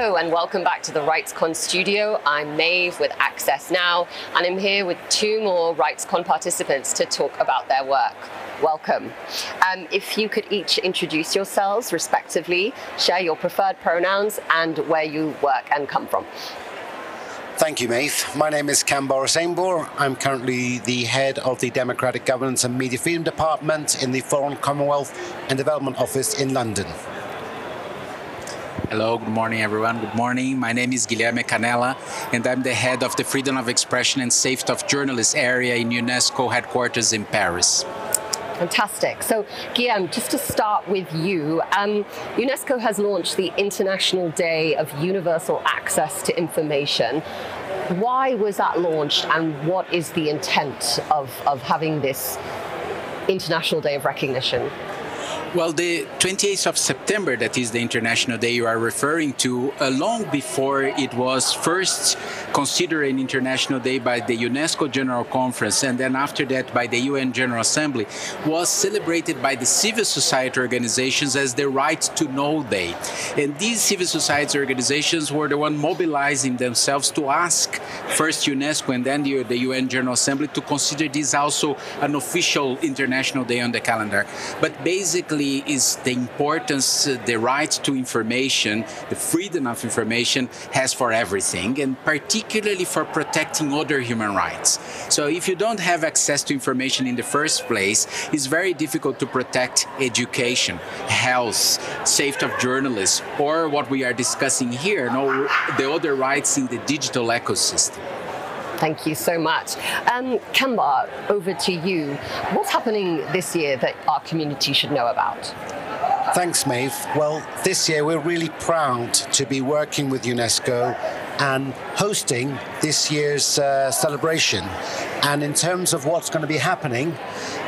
Hello and welcome back to the RightsCon studio. I'm Maeve with Access Now, and I'm here with two more RightsCon participants to talk about their work. Welcome. If you could each introduce yourselves respectively, share your preferred pronouns and where you work and come from. Thank you, Maeve. My name is Kanbar Hossein Bor. I'm currently the head of the Democratic Governance and Media Freedom Department in the Foreign Commonwealth and Development Office in London. Hello, good morning everyone. Good morning. My name is Guilherme Canela and I'm the head of the Freedom of Expression and Safety of Journalists area in UNESCO headquarters in Paris. Fantastic. So, Guilherme, just to start with you, UNESCO has launched the International Day of Universal Access to Information. Why was that launched and what is the intent of having this International Day of Recognition? Well, the 28th of September, that is the International Day you are referring to, long before it was first considered an International Day by the UNESCO General Conference and then after that by the UN General Assembly, was celebrated by the civil society organizations as the Right to Know Day. And these civil society organizations were the ones mobilizing themselves to ask first UNESCO and then the UN General Assembly to consider this also an official International Day on the calendar. But basically, is the importance the right to information, the freedom of information has for everything, and particularly for protecting other human rights. So if you don't have access to information in the first place, it's very difficult to protect education, health, safety of journalists, or what we are discussing here, the other rights in the digital ecosystem. Thank you so much. Kanbar, over to you. What's happening this year that our community should know about? Thanks, Maeve. Well, this year we're really proud to be working with UNESCO and hosting this year's celebration. And in terms of what's going to be happening,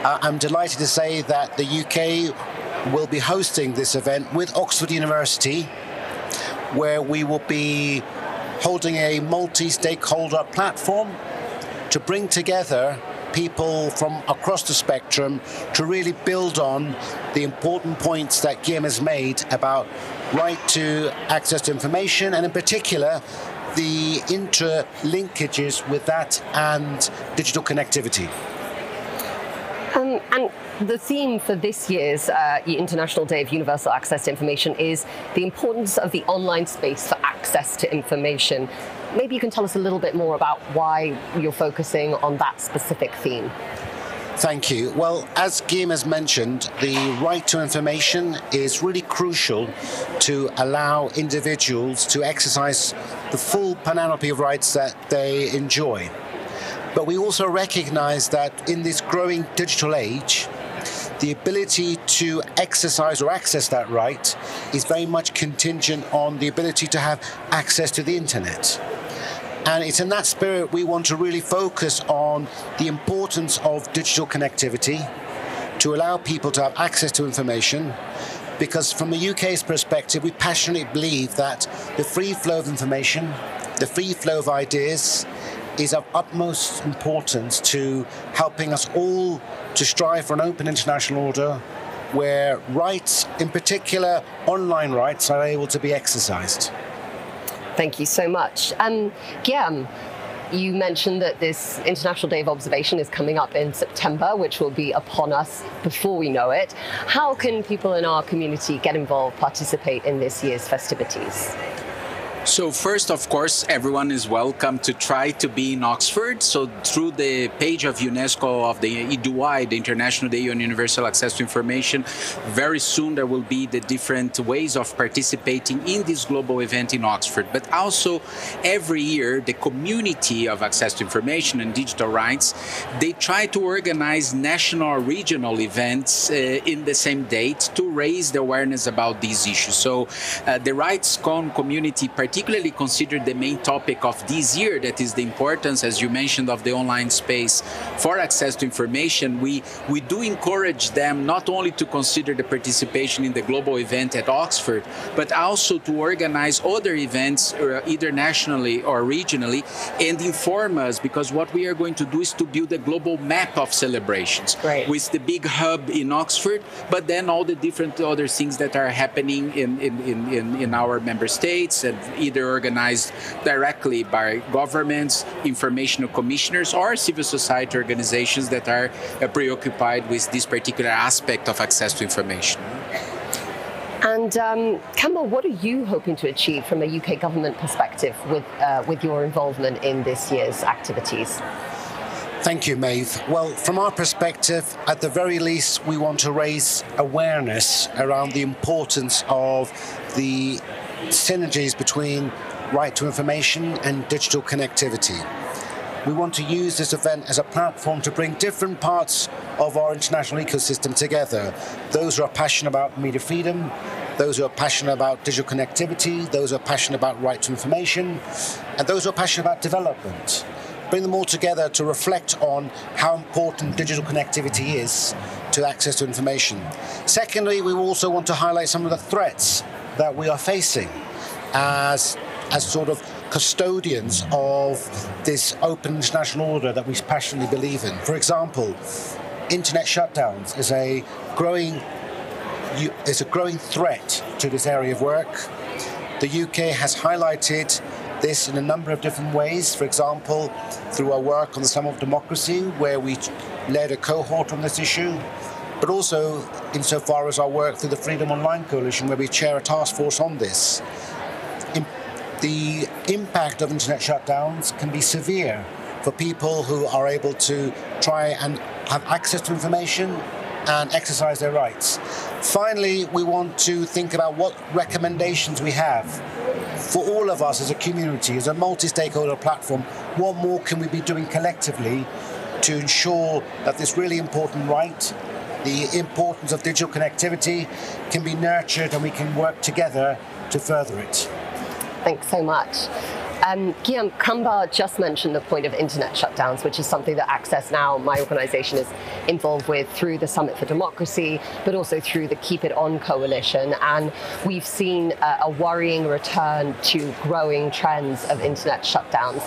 I'm delighted to say that the UK will be hosting this event with Oxford University, where we will be holding a multi-stakeholder platform to bring together people from across the spectrum to really build on the important points that Guilherme has made about right to access to information, and in particular, the interlinkages with that and digital connectivity. And the theme for this year's International Day of Universal Access to Information is the importance of the online space for access to information. Maybe you can tell us a little bit more about why you're focusing on that specific theme. Thank you. Well, as Guilherme has mentioned, the right to information is really crucial to allow individuals to exercise the full panoply of rights that they enjoy. But we also recognize that in this growing digital age, the ability to exercise or access that right is very much contingent on the ability to have access to the internet. And it's in that spirit we want to really focus on the importance of digital connectivity to allow people to have access to information, because from the UK's perspective, we passionately believe that the free flow of information, the free flow of ideas, is of utmost importance to helping us all to strive for an open international order where rights, in particular online rights, are able to be exercised. Thank you so much. Guilherme, you mentioned that this International Day of Observation is coming up in September, which will be upon us before we know it. How can people in our community get involved, participate in this year's festivities? So first, of course, everyone is welcome to try to be in Oxford. So through the page of UNESCO of the IDUI, the International Day on Universal Access to Information, very soon there will be the different ways of participating in this global event in Oxford. But also every year, the community of access to information and digital rights, they try to organize national or regional events in the same date to raise the awareness about these issues. So the RightsCon community particularly considered the main topic of this year, that is the importance, as you mentioned, of the online space for access to information. We do encourage them not only to consider the participation in the global event at Oxford, but also to organize other events either nationally or regionally and inform us, because what we are going to do is to build a global map of celebrations. Right. With the big hub in Oxford, but then all the different other things that are happening in our member states and either organized directly by governments, informational commissioners, or civil society organizations that are preoccupied with this particular aspect of access to information. And Kanbar, what are you hoping to achieve from a UK government perspective with your involvement in this year's activities? Thank you, Maeve. Well, from our perspective, at the very least, we want to raise awareness around the importance of the synergies between right to information and digital connectivity. We want to use this event as a platform to bring different parts of our international ecosystem together. Those who are passionate about media freedom, those who are passionate about digital connectivity, those who are passionate about right to information, and those who are passionate about development. Bring them all together to reflect on how important digital connectivity is to access to information. Secondly, we also want to highlight some of the threats that we are facing as sort of custodians of this open international order that we passionately believe in. For example, internet shutdowns is a growing threat to this area of work. The UK has highlighted this in a number of different ways. For example, through our work on the Summit of Democracy, where we led a cohort on this issue, but also insofar as our work through the Freedom Online Coalition, where we chair a task force on this. The impact of internet shutdowns can be severe for people who are able to try and have access to information and exercise their rights. Finally, we want to think about what recommendations we have for all of us as a community, as a multi-stakeholder platform. What more can we be doing collectively to ensure that this really important right, the importance of digital connectivity, can be nurtured and we can work together to further it? Thanks so much. Guilherme, Kanbar just mentioned the point of internet shutdowns, which is something that Access Now, my organisation, is involved with through the Summit for Democracy, but also through the Keep It On coalition. And we've seen a worrying return to growing trends of internet shutdowns.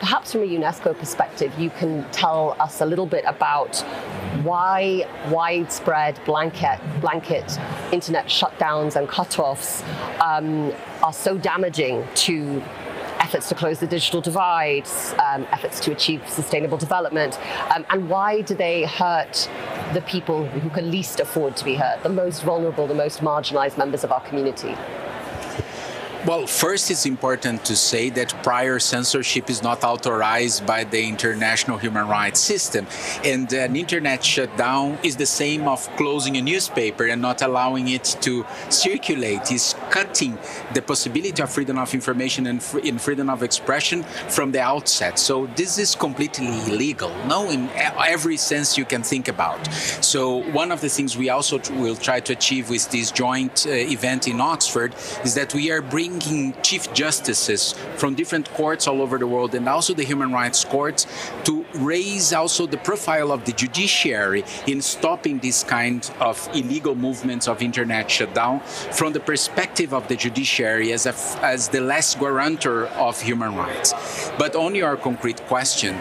Perhaps from a UNESCO perspective, you can tell us a little bit about why widespread blanket internet shutdowns and cutoffs are so damaging to efforts to close the digital divide, efforts to achieve sustainable development, and why do they hurt the people who can least afford to be hurt, the most vulnerable, the most marginalized members of our community? Well, first, it's important to say that prior censorship is not authorized by the international human rights system. And an internet shutdown is the same of closing a newspaper and not allowing it to circulate. It's cutting the possibility of freedom of information and freedom of expression from the outset. So this is completely illegal, no, in every sense you can think about. So one of the things we also will try to achieve with this joint event in Oxford is that we are bringing chief justices from different courts all over the world and also the human rights courts to raise also the profile of the judiciary in stopping this kind of illegal movements of internet shutdown from the perspective of the judiciary as the last guarantor of human rights. But on your concrete question,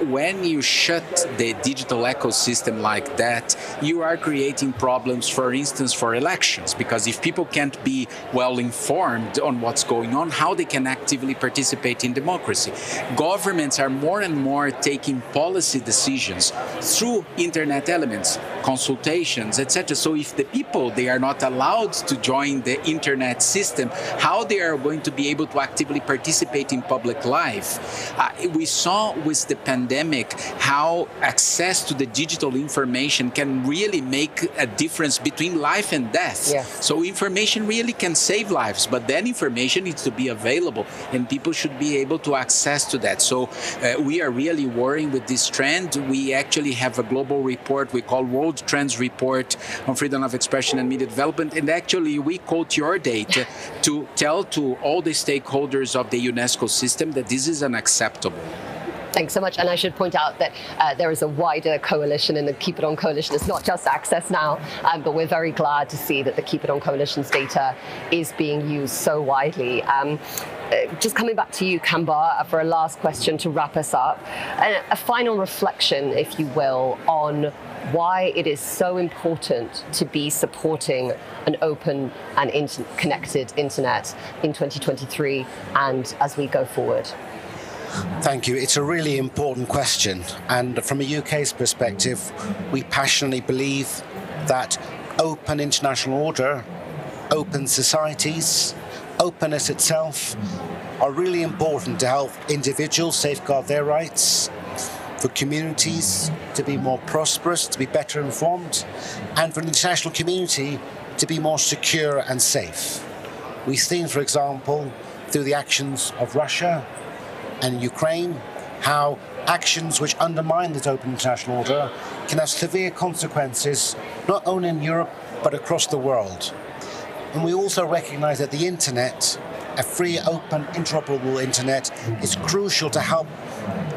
when you shut the digital ecosystem like that, you are creating problems, for instance, for elections, because if people can't be well informed on what's going on, how they can actively participate in democracy. Governments are more and more taking policy decisions through internet elements, consultations, etc. So if the people, they are not allowed to join the internet system, how they are going to be able to actively participate in public life? We saw with the pandemic how access to the digital information can really make a difference between life and death. Yes. So information really can save lives, but then information needs to be available and people should be able to access to that. So we are really worrying with this trend. We actually have a global report we call World Trends Report on Freedom of Expression and Media Development, and actually we quote your data to tell to all the stakeholders of the UNESCO system that this is unacceptable. Thanks so much. And I should point out that there is a wider coalition in the Keep It On coalition. It's not just Access Now, but we're very glad to see that the Keep It On coalition's data is being used so widely. Just coming back to you, Kanbar, for a last question to wrap us up. A final reflection, if you will, on why it is so important to be supporting an open and connected internet in 2023 and as we go forward. Thank you. It's a really important question. And from a UK's perspective, we passionately believe that open international order, open societies, openness itself are really important to help individuals safeguard their rights, for communities to be more prosperous, to be better informed, and for the international community to be more secure and safe. We've seen, for example, through the actions of Russia and Ukraine, how actions which undermine this open international order can have severe consequences, not only in Europe, but across the world. And we also recognize that the internet, a free, open, interoperable internet, is crucial to help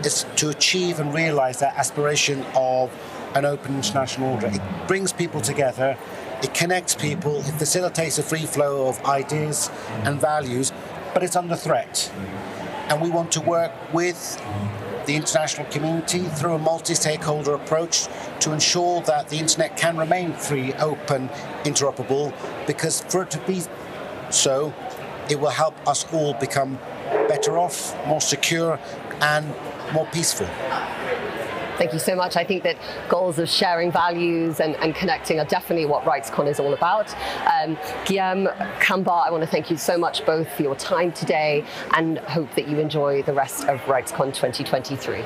us to achieve and realize that aspiration of an open international order. It brings people together, it connects people, it facilitates a free flow of ideas and values, but it's under threat. And we want to work with the international community through a multi-stakeholder approach to ensure that the internet can remain free, open, interoperable, because for it to be so, it will help us all become better off, more secure, and more peaceful. Thank you so much. I think that goals of sharing values and connecting are definitely what RightsCon is all about. Guilherme, Kanbar, I want to thank you so much both for your time today and hope that you enjoy the rest of RightsCon 2023.